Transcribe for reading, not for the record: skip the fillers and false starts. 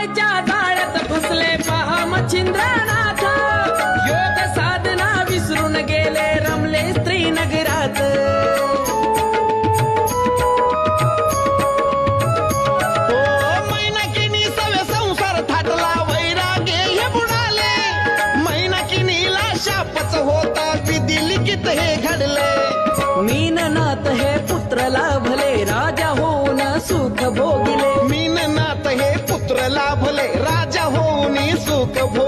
मायेच्या जाळ्यात घुसले पहा मच्छिंद्रनाथ योग साधना विसरून गेले रमले स्त्री नगरात मैनाकिनी सवे संसार थाटला वैराग्य हे बुडाले मैनाकिनीला शापच होता विधी लिखित हे घडले मीननाथ हे पुत्र लाभले राजा होऊन सुख भोगिले मीननाथ हे पुत्र लाभले राजा होऊन सुख भोगिले